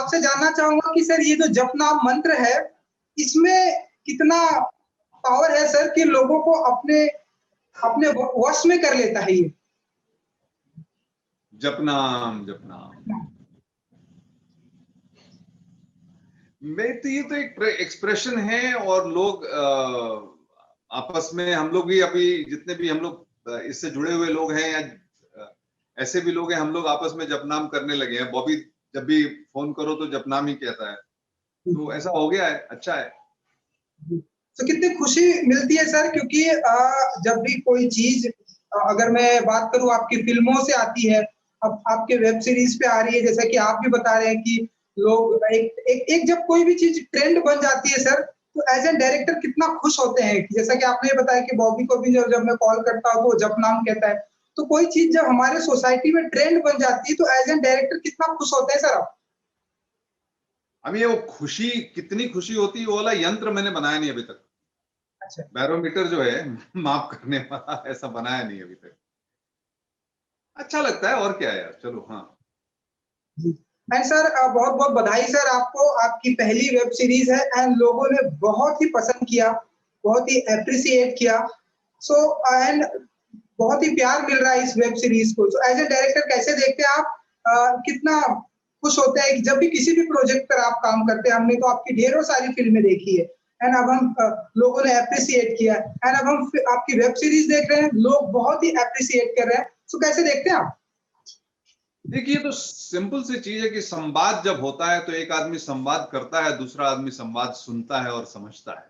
आपसे जानना चाहूंगा कि सर ये जो जप नाम मंत्र है, इसमें कितना पावर है सर कि लोगों को अपने अपने वश में कर लेता है ये? जपनाम जपनाम मैं तो ये तो एक एक्सप्रेशन है, और लोग आपस में, हम लोग भी अभी जितने भी हम लोग इससे जुड़े हुए लोग हैं या ऐसे भी लोग हैं, हम लोग आपस में जपनाम करने लगे हैं। बॉबी जब भी फोन करो तो जपनाम ही कहता है, तो ऐसा हो गया है, अच्छा है। तो कितनी खुशी मिलती है सर, क्योंकि जब भी कोई चीज अगर मैं बात करूं आपकी फिल्मों से आती है, अब आपके वेब सीरीज पे आ रही है, जैसा कि आप भी बता रहे हैं कि लोग एक जब कोई भी चीज ट्रेंड बन जाती है सर, तो एज एन डायरेक्टर कितना खुश होते हैं कि जैसा कि आपने बताया कि बॉबी को भी जब मैं कॉल करता हूँ तो जप नाम कहता है। तो कोई चीज जब हमारे सोसाइटी में ट्रेंड बन जाती है तो एज एन डायरेक्टर कितना खुश होते हैं सर आप? अब ये वो खुशी, कितनी खुशी होती है, वो वाला यंत्र मैंने बनाया नहीं अभी तक। अच्छा, बैरोमीटर जो है माप करने वाला, ऐसा बनाया नहीं अभी तक। अच्छा लगता है, और क्या है यार, चलो। हाँ एंड सर बहुत बहुत बधाई सर आपको, आपकी पहली वेब सीरीज है एंड लोगों ने बहुत ही पसंद किया, बहुत ही अप्रिसिएट किया। सो एंड बहुत ही प्यार मिल रहा है इस वेब सीरीज को। तो एज ए डायरेक्टर कैसे देखते हैं आप, कितना खुश होते हैं कि जब भी किसी भी प्रोजेक्ट पर आप काम करते हैं? हमने तो आपकी ढेरों सारी फिल्में देखी है एंड अब हम लोगों ने अप्रिसिएट किया एंड अब हम आपकी वेब सीरीज देख रहे हैं, लोग बहुत ही अप्रिसिएट कर रहे हैं। सो कैसे देखते हैं आप? देखिए, तो सिंपल सी चीज है कि संवाद जब होता है तो एक आदमी संवाद करता है, दूसरा आदमी संवाद सुनता है और समझता है,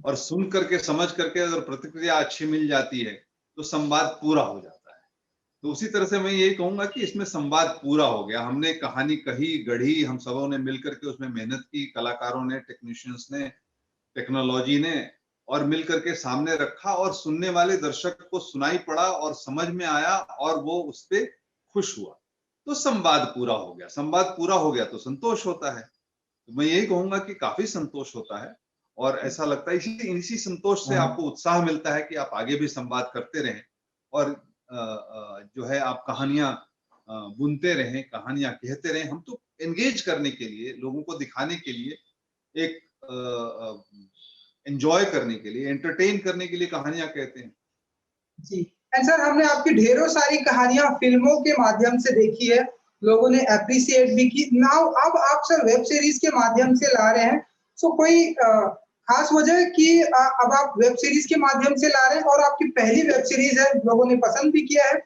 और सुन करके समझ करके अगर प्रतिक्रिया अच्छी मिल जाती है तो संवाद पूरा हो जाता है। तो उसी तरह से मैं यही कहूंगा कि इसमें संवाद पूरा हो गया। हमने कहानी कही, गढ़ी, हम सबों ने मिलकर के उसमें मेहनत की, कलाकारों ने, टेक्नीशियंस ने, टेक्नोलॉजी ने, और मिलकर के सामने रखा, और सुनने वाले दर्शक को सुनाई पड़ा और समझ में आया और वो उस पर खुश हुआ, तो संवाद पूरा हो गया। संवाद पूरा हो गया तो संतोष होता है। तो मैं यही कहूंगा कि काफी संतोष होता है, और ऐसा लगता है इसी इसी संतोष से आपको उत्साह मिलता है कि आप आगे भी संवाद करते रहें, और जो है आप कहानियां बुनते रहें, कहानियां कहते रहें। हम तो एंगेज करने के लिए, लोगों को दिखाने के लिए, एक एंजॉय करने के लिए, एंटरटेन करने के लिए कहानियां कहते हैं। जी। एंड सर हमने आपकी ढेरों सारी कहानियां फिल्मों के माध्यम से देखी है, लोगों ने अप्रिसिएट भी की। नाउ अब आप सर वेब सीरीज के माध्यम से ला रहे हैं, सो कोई खास वजह है कि अब आप वेब सीरीज के माध्यम से ला रहे हैं और आपकी पहली वेब सीरीज है, लोगों ने पसंद भी किया है?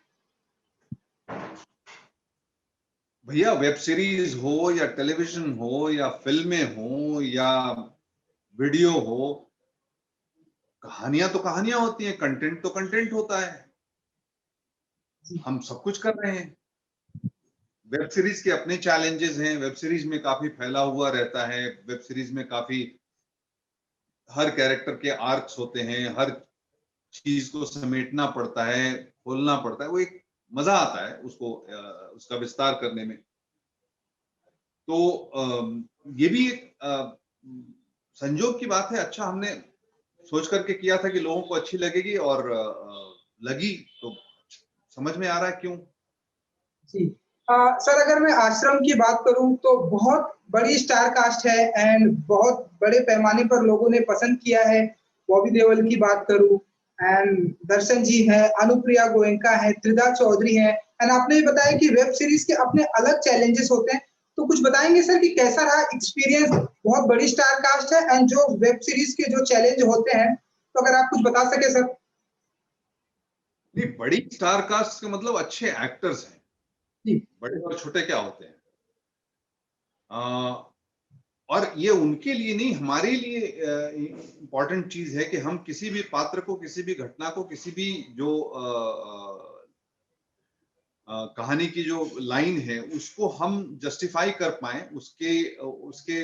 भैया, वेब सीरीज हो या टेलीविजन हो या फिल्में हो या वीडियो हो, कहानियां तो कहानियां होती हैं, कंटेंट तो कंटेंट होता है। हम सब कुछ कर रहे हैं। वेब सीरीज के अपने चैलेंजेस हैं, वेब सीरीज में काफी फैला हुआ रहता है, वेब सीरीज में काफी, हर कैरेक्टर के आर्क्स होते हैं, हर चीज को समेटना पड़ता है, खोलना पड़ता है, वो एक मजा आता है उसको उसका विस्तार करने में। तो ये भी एक संजोग की बात है। अच्छा, हमने सोच करके किया था कि लोगों को अच्छी लगेगी, और लगी, तो समझ में आ रहा है क्यों। जी। सर अगर मैं आश्रम की बात करूं तो बहुत बड़ी स्टार कास्ट है एंड बहुत बड़े पैमाने पर लोगों ने पसंद किया है। बॉबी देओल की बात करूं एंड दर्शन जी है, अनुप्रिया गोयनका है, त्रिधा चौधरी है एंड आपने भी बताया कि वेब सीरीज के अपने अलग चैलेंजेस होते हैं। तो कुछ बताएंगे सर कि कैसा रहा एक्सपीरियंस? बहुत बड़ी स्टार कास्ट है एंड जो वेब सीरीज के जो चैलेंज होते हैं, तो अगर आप कुछ बता सके सर। नहीं, बड़ी स्टार कास्ट का मतलब अच्छे एक्टर्स हैं। जी। बड़े और छोटे क्या होते हैं। और ये उनके लिए नहीं, हमारे लिए इम्पोर्टेंट चीज है कि हम किसी भी पात्र को, किसी भी घटना को, किसी भी जो कहानी की जो लाइन है उसको हम जस्टिफाई कर पाए, उसके उसके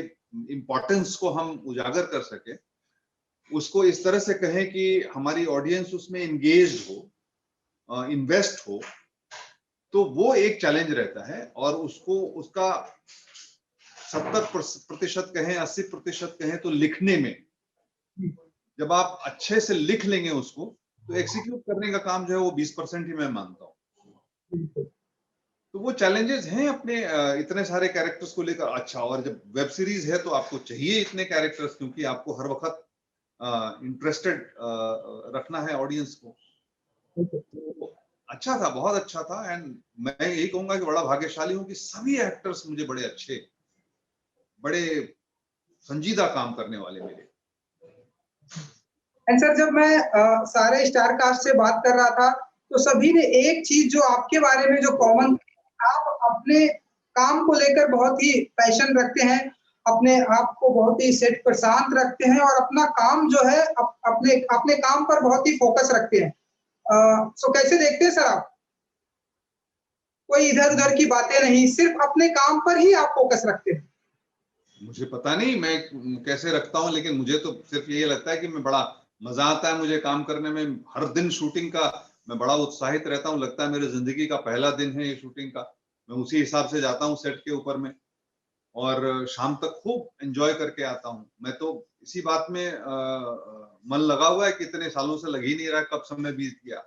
इम्पोर्टेंस को हम उजागर कर सके, उसको इस तरह से कहें कि हमारी ऑडियंस उसमें एंगेज हो, इन्वेस्ट हो। तो वो एक चैलेंज रहता है, और उसको, उसका 70% कहें, 80% कहें, तो लिखने में, जब आप अच्छे से लिख लेंगे उसको, तो एग्जीक्यूट करने का काम जो है वो 20% ही मैं मानता हूँ। तो वो चैलेंजेस हैं अपने इतने सारे कैरेक्टर्स को लेकर। अच्छा, और जब वेब सीरीज है तो आपको चाहिए इतने कैरेक्टर्स, क्योंकि आपको हर वक्त इंटरेस्टेड रखना है ऑडियंस को। तो अच्छा था, बहुत अच्छा था। एंड मैं यही कहूंगा कि बड़ा भाग्यशाली हूं कि सभी एक्टर्स मुझे बड़े अच्छे, बड़े संजीदा काम करने वाले मिले। एंड सर, जब मैं सारे स्टार कास्ट से बात कर रहा था, तो सभी ने एक चीज जो आपके बारे में जो कॉमन, आप अपने काम को लेकर बहुत ही पैशन रखते हैं, अपने आप को बहुत ही सेट पर शांत रखते हैं और अपना काम जो है अपने अपने काम पर बहुत ही फोकस रखते हैं। सो कैसे देखते हैं सर आप? कोई इधर-उधर की बातें नहीं, सिर्फ अपने काम पर ही आप फोकस रखते हैं। मुझे पता नहीं मैं कैसे रखता हूँ, लेकिन मुझे तो सिर्फ यही लगता है कि मैं बड़ा मजा आता है मुझे काम करने में। हर दिन शूटिंग का मैं बड़ा उत्साहित रहता हूँ, लगता है मेरी जिंदगी का पहला दिन है ये शूटिंग का। मैं उसी हिसाब से जाता हूँ सेट के ऊपर में, और शाम तक खूब एंजॉय करके आता हूँ। मैं तो इसी बात में मन लगा हुआ है कि इतने सालों से लग ही नहीं रहा कब समय बीत गया।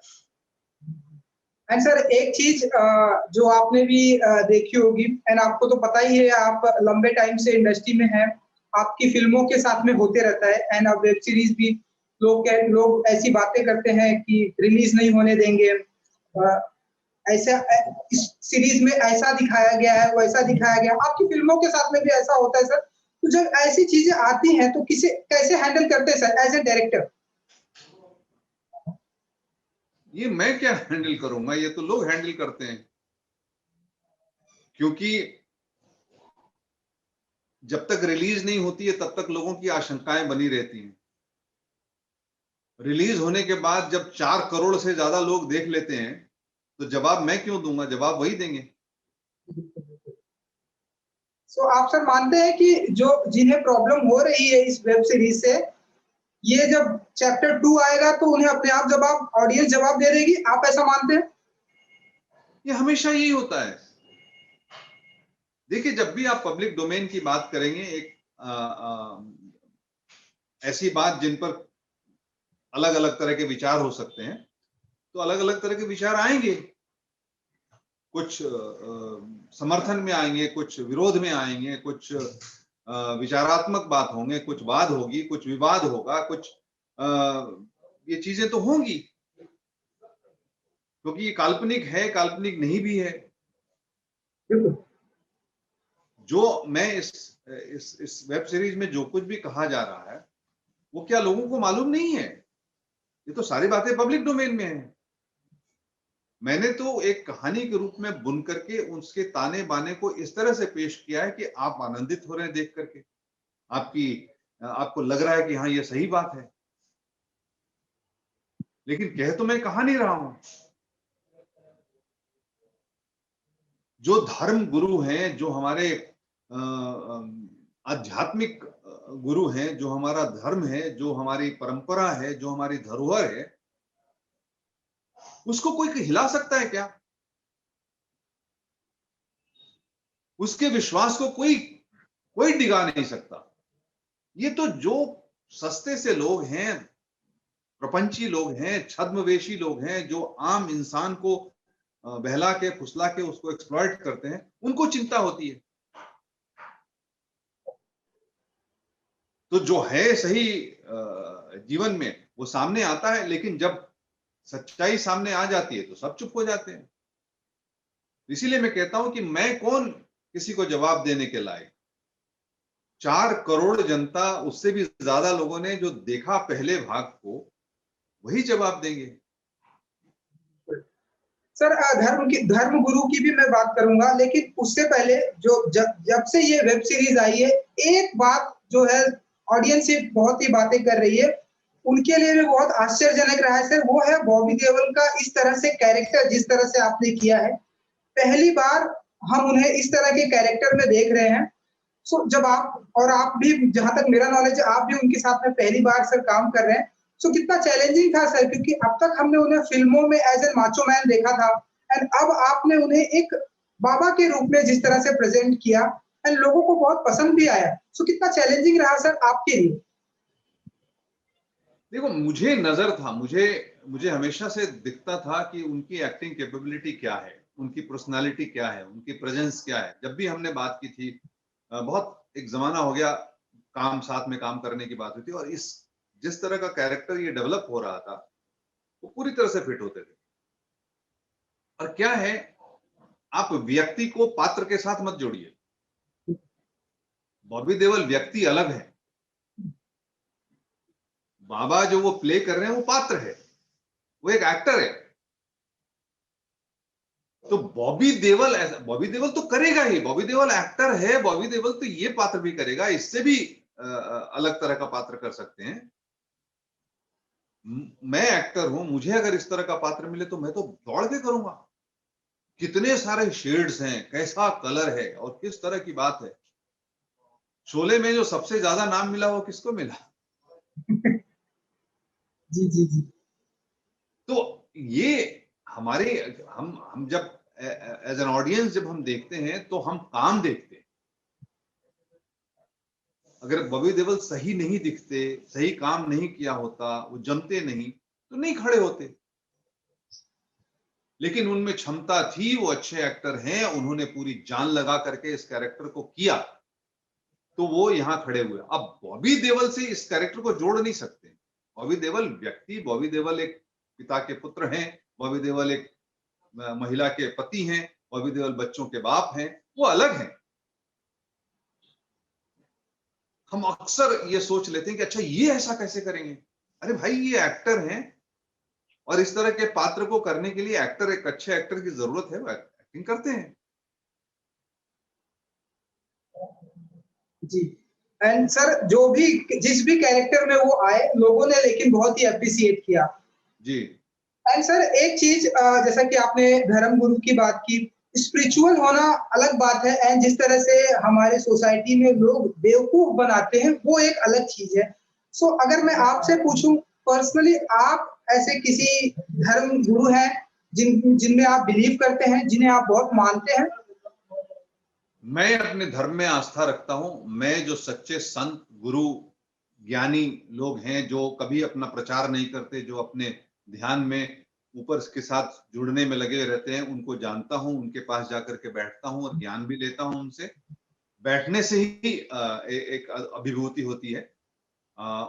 एंड सर, एक चीज जो आपने भी देखी होगी, एंड आपको तो पता ही है, आप लंबे टाइम से इंडस्ट्री में हैं, आपकी फिल्मों के साथ में होते रहता है, एंड अब वेब सीरीज भी लोग ऐसी बातें करते हैं कि रिलीज नहीं होने देंगे, ऐसा इस सीरीज में ऐसा दिखाया गया है, वैसा दिखाया गया। आपकी फिल्मों के साथ में भी ऐसा होता है सर? तो जब ऐसी चीजें आती हैं तो किसे कैसे हैंडल करते हैं सर एज ए डायरेक्टर? ये मैं क्या हैंडल करूंगा, ये तो लोग हैंडल करते हैं। क्योंकि जब तक रिलीज नहीं होती है तब तक लोगों की आशंकाएं बनी रहती हैं। रिलीज होने के बाद जब 4 करोड़ से ज्यादा लोग देख लेते हैं, तो जवाब मैं क्यों दूंगा, जवाब वही देंगे। सो आप सर मानते हैं कि जो जिन्हें प्रॉब्लम हो रही है इस वेब सीरीज से, ये जब चैप्टर 2 आएगा तो उन्हें अपने आप जवाब, ऑडियंस जवाब दे देगी, आप ऐसा मानते हैं? ये हमेशा यही होता है। देखिए, जब भी आप पब्लिक डोमेन की बात करेंगे, एक ऐसी बात जिन पर अलग अलग तरह के विचार हो सकते हैं, तो अलग अलग तरह के विचार आएंगे। कुछ समर्थन में आएंगे, कुछ विरोध में आएंगे, कुछ विचारात्मक बात होंगे, कुछ वाद होगी, कुछ विवाद होगा, कुछ ये चीजें तो होंगी, क्योंकि ये काल्पनिक है, काल्पनिक नहीं भी है। जो मैं इस वेब सीरीज में जो कुछ भी कहा जा रहा है, वो क्या लोगों को मालूम नहीं है? ये तो सारी बातें पब्लिक डोमेन में है। मैंने तो एक कहानी के रूप में बुन करके उसके ताने बाने को इस तरह से पेश किया है कि आप आनंदित हो रहे हैं देख करके, आपकी आपको लग रहा है कि हाँ ये सही बात है, लेकिन कह तो मैं कहा नहीं रहा हूं। जो धर्म गुरु हैं, जो हमारे आध्यात्मिक गुरु हैं, जो हमारा धर्म है, जो हमारी परंपरा है, जो हमारी धरोहर है, उसको कोई हिला सकता है क्या? उसके विश्वास को कोई कोई डिगा नहीं सकता। ये तो जो सस्ते से लोग हैं, प्रपंची लोग हैं, छद्मवेशी लोग हैं, जो आम इंसान को बहला के फुसला के उसको एक्सप्लॉइट करते हैं, उनको चिंता होती है। तो जो है सही जीवन में वो सामने आता है, लेकिन जब सच्चाई सामने आ जाती है तो सब चुप हो जाते हैं। इसीलिए मैं कहता हूं कि मैं कौन किसी को जवाब देने के लायक। 4 करोड़ जनता, उससे भी ज्यादा लोगों ने जो देखा पहले भाग को, वही जवाब देंगे। सर, धर्म गुरु की भी मैं बात करूंगा, लेकिन उससे पहले जो जब से ये वेब सीरीज आई है, एक बात जो है ऑडियंस से बहुत ही बातें कर रही है, उनके लिए भी बहुत आश्चर्यजनक रहा है सर, वो है बॉबी देओल का इस तरह से कैरेक्टर जिस तरह से आपने किया है। पहली बार हम उन्हें इस तरह के कैरेक्टर में देख रहे हैं। सो जब आप भी, जहां तक मेरा नॉलेज है, आप भी उनके साथ में पहली बार सर काम कर रहे हैं। सो कितना चैलेंजिंग था सर, क्योंकि अब तक हमने उन्हें फिल्मों में एज एन माचो मैन देखा था, एंड अब आपने उन्हें एक बाबा के रूप में जिस तरह से प्रेजेंट किया, एंड लोगों को बहुत पसंद भी आया। सो कितना चैलेंजिंग रहा सर आपके लिए? देखो, मुझे नजर था, मुझे मुझे हमेशा से दिखता था कि उनकी एक्टिंग कैपेबिलिटी क्या है। उनकी पर्सनालिटी क्या है, उनकी प्रेजेंस क्या है। जब भी हमने बात की थी, बहुत एक जमाना हो गया काम साथ में काम करने की बात हुई थी, और इस जिस तरह का कैरेक्टर ये डेवलप हो रहा था वो पूरी तरह से फिट होते थे। और क्या है, आप व्यक्ति को पात्र के साथ मत जोड़िए। बॉबी देओल व्यक्ति अलग है, बाबा जो वो प्ले कर रहे हैं वो पात्र है, वो एक एक्टर है। तो बॉबी देओल ऐसा, बॉबी देओल तो करेगा ही, बॉबी देओल एक्टर है, बॉबी देओल तो ये पात्र भी करेगा, इससे भी अलग तरह का पात्र कर सकते हैं। मैं एक्टर हूं, मुझे अगर इस तरह का पात्र मिले तो मैं तो दौड़ के करूंगा। कितने सारे शेड्स हैं, कैसा कलर है, और किस तरह की बात है। शोले में जो सबसे ज्यादा नाम मिला वो किसको मिला? जी जी जी। तो ये हमारे, हम जब एज एन ऑडियंस जब हम देखते हैं तो हम काम देखते हैं। अगर बॉबी देओल सही नहीं दिखते, सही काम नहीं किया होता, वो जमते नहीं तो नहीं खड़े होते। लेकिन उनमें क्षमता थी, वो अच्छे एक्टर हैं, उन्होंने पूरी जान लगा करके इस कैरेक्टर को किया, तो वो यहां खड़े हुए। अब बॉबी देओल से इस कैरेक्टर को जोड़ नहीं सकते। बॉबी देओल व्यक्ति, बॉबी देओल एक पिता के पुत्र हैं, बॉबी देओल एक महिला के पति हैं, बॉबी देओल बच्चों के बाप हैं, वो अलग हैं। हम अक्सर ये सोच लेते हैं कि अच्छा ये ऐसा कैसे करेंगे। अरे भाई, ये एक्टर हैं, और इस तरह के पात्र को करने के लिए एक्टर, एक अच्छे एक्टर की जरूरत है, वो एक्टिंग करते हैं। जी। एंड सर, जो भी जिस भी कैरेक्टर में वो आए, लोगों ने लेकिन बहुत ही अप्रिशिएट किया। जी एंड सर, एक चीज, जैसा कि आपने धर्म गुरु की बात की, स्पिरिचुअल होना अलग बात है, एंड जिस तरह से हमारे सोसाइटी में लोग बेवकूफ बनाते हैं वो एक अलग चीज है। सो अगर मैं आपसे पूछूं पर्सनली, आप ऐसे किसी धर्म गुरु हैं जिनमें आप बिलीव करते हैं, जिन्हें आप बहुत मानते हैं? मैं अपने धर्म में आस्था रखता हूं। मैं जो सच्चे संत, गुरु, ज्ञानी लोग हैं, जो कभी अपना प्रचार नहीं करते, जो अपने ध्यान में ऊपर के साथ जुड़ने में लगे रहते हैं, उनको जानता हूं, उनके पास जाकर के बैठता हूं और ज्ञान भी लेता हूं उनसे। बैठने से ही एक अभिभूति होती है।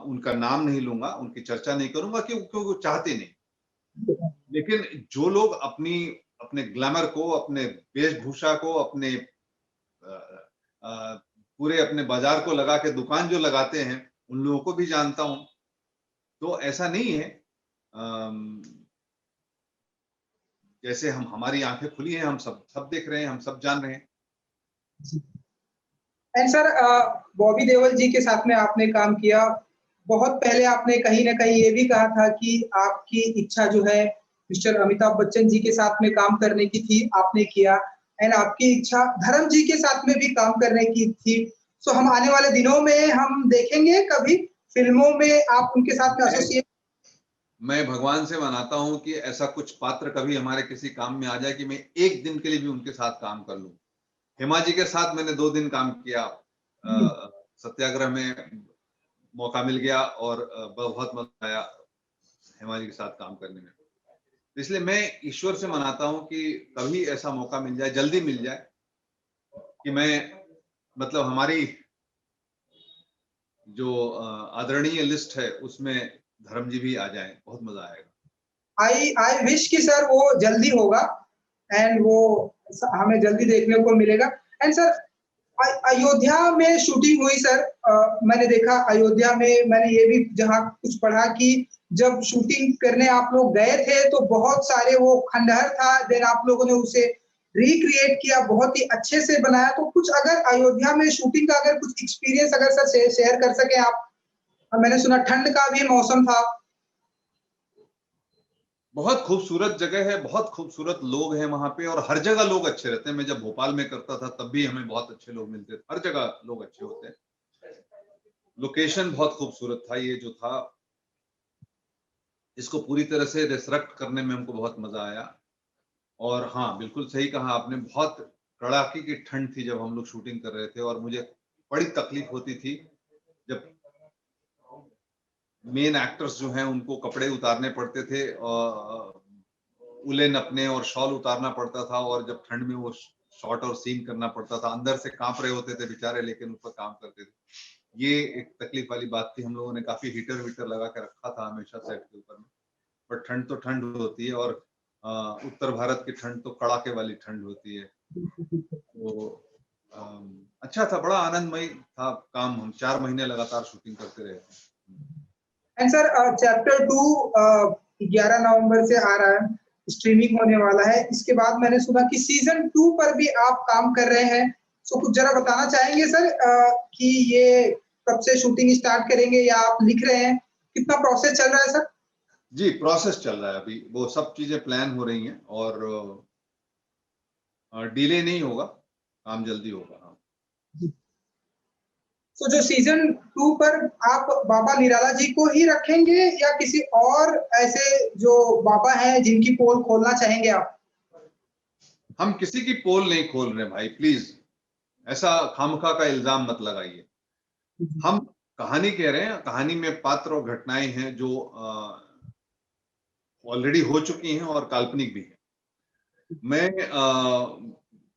उनका नाम नहीं लूंगा, उनकी चर्चा नहीं करूंगा, क्योंकि वो चाहते नहीं। लेकिन जो लोग अपने ग्लैमर को, अपने वेशभूषा को, अपने पूरे अपने बाजार को लगा के दुकान जो लगाते हैं, उन लोगों को भी जानता हूं। तो ऐसा नहीं है, जैसे हमारी आंखें खुली हैं, हम सब सब देख रहे हैं, हम सब जान रहे हैं। एंड सर, बॉबी देओल जी के साथ में आपने काम किया। बहुत पहले आपने कहीं ना कहीं ये भी कहा था कि आपकी इच्छा जो है मिस्टर अमिताभ बच्चन जी के साथ में काम करने की थी, आपने किया। एंड आपकी इच्छा धर्म जी के साथ में भी काम करने की थी। सो हम आने वाले दिनों में हम देखेंगे कभी फिल्मों में आप उनके साथ में एसोसिएट। मैं भगवान से मनाता हूं कि ऐसा कुछ पात्र कभी हमारे किसी काम में आ जाए कि मैं एक दिन के लिए भी उनके साथ काम कर लूं। हेमा जी के साथ मैंने 2 दिन काम किया, सत्याग्रह में मौका मिल गया, और बहुत मजा आया हेमा जी के साथ काम करने में। इसलिए मैं ईश्वर से मनाता हूं कि कभी ऐसा मौका मिल जाए, जल्दी मिल जाए, कि मैं, मतलब हमारी जो आदरणीय लिस्ट है उसमें धर्म जी भी आ जाए, बहुत मजा आएगा। आई विश कि सर वो जल्दी होगा, एंड वो हमें जल्दी देखने को मिलेगा। एंड सर, अयोध्या में शूटिंग हुई सर। मैंने देखा अयोध्या में, मैंने ये भी जहाँ कुछ पढ़ा कि जब शूटिंग करने आप लोग गए थे तो बहुत सारे वो खंडहर था, देन आप लोगों ने उसे रिक्रिएट किया, बहुत ही अच्छे से बनाया। तो कुछ अगर अयोध्या में शूटिंग का अगर कुछ एक्सपीरियंस अगर सर शेयर कर सके आप। मैंने सुना ठंड का भी मौसम था। बहुत खूबसूरत जगह है, बहुत खूबसूरत लोग हैं वहां पे, और हर जगह लोग अच्छे रहते हैं। मैं जब भोपाल में करता था तब भी हमें बहुत अच्छे लोग मिलते थे, हर जगह लोग अच्छे होते हैं। लोकेशन बहुत खूबसूरत था, ये जो था, इसको पूरी तरह से रिसरेक्ट करने में हमको बहुत मजा आया। और हाँ, बिल्कुल सही कहा आपने, बहुत कड़ाके की ठंड थी जब हम लोग शूटिंग कर रहे थे, और मुझे बड़ी तकलीफ होती थी जब मेन एक्टर्स जो हैं उनको कपड़े उतारने पड़ते थे, और उलेन अपने और शॉल उतारना पड़ता था, और जब ठंड में वो शॉट और सीन करना पड़ता था, अंदर से कांप रहे होते थे बेचारे, लेकिन ऊपर काम करते थे। ये एक तकलीफ वाली बात थी। हम लोगों ने काफी हीटर वीटर लगा के रखा था हमेशा सेट के ऊपर में, पर ठंड तो ठंड होती है, और उत्तर भारत की ठंड तो कड़ाके वाली ठंड होती है। तो अच्छा था, बड़ा आनंदमय था काम। हम 4 महीने लगातार शूटिंग करते रहे थे। एंड सर चैप्टर 2 11 नवंबर से आ रहा है, स्ट्रीमिंग होने वाला है। इसके बाद मैंने सुना कि सीजन 2 पर भी आप काम कर रहे हैं। सो कुछ जरा बताना चाहेंगे सर कि ये कब से शूटिंग स्टार्ट करेंगे या आप लिख रहे हैं, कितना प्रोसेस चल रहा है सर? जी, प्रोसेस चल रहा है अभी, वो सब चीजें प्लान हो रही हैं, और डिले नहीं होगा, काम जल्दी होगा। हाँ। तो जो सीजन 2 पर आप बाबा निराला जी को ही रखेंगे या किसी और ऐसे जो बाबा हैं जिनकी पोल खोलना चाहेंगे आप? हम किसी की पोल नहीं खोल रहे भाई, प्लीज ऐसा खामखा का इल्जाम मत लगाइए। हम कहानी कह रहे हैं, कहानी में पात्र और घटनाएं हैं जो ऑलरेडी हो चुकी हैं और काल्पनिक भी है। मैं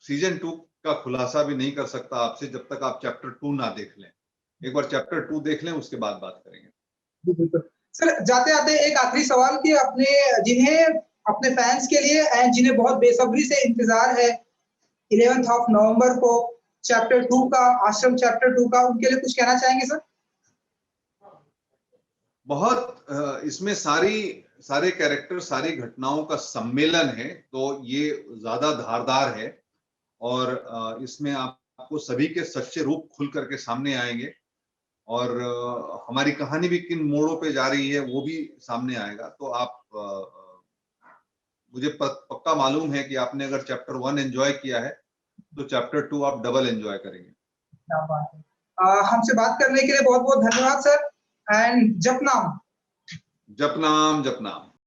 सीजन 2 का खुलासा भी नहीं कर सकता आपसे जब तक आप चैप्टर 2 ना देख लें। एक बार चैप्टर 2 देख लें, उसके बाद बात करेंगे। सर जाते आते एक आखिरी सवाल कि अपने जिन्हें अपने फैंस के लिए एंड जिन्हें बहुत बेसब्री से इंतजार है 11th ऑफ नवंबर को चैप्टर 2 का, आश्रम चैप्टर 2 का, उनके लिए कुछ कहना चाहेंगे सर? बहुत इसमें सारे कैरेक्टर, सारी घटनाओं का सम्मेलन है, तो ये ज्यादा धारदार है, और इसमें आपको सभी के सच्चे रूप खुल करके सामने आएंगे, और हमारी कहानी भी किन मोड़ों पे जा रही है वो भी सामने आएगा। तो आप मुझे पक्का मालूम है कि आपने अगर चैप्टर 1 एंजॉय किया है तो चैप्टर 2 आप डबल एंजॉय करेंगे। क्या बात है। हमसे बात करने के लिए बहुत बहुत धन्यवाद सर, एंड जपनाम। जपनाम जपनाम।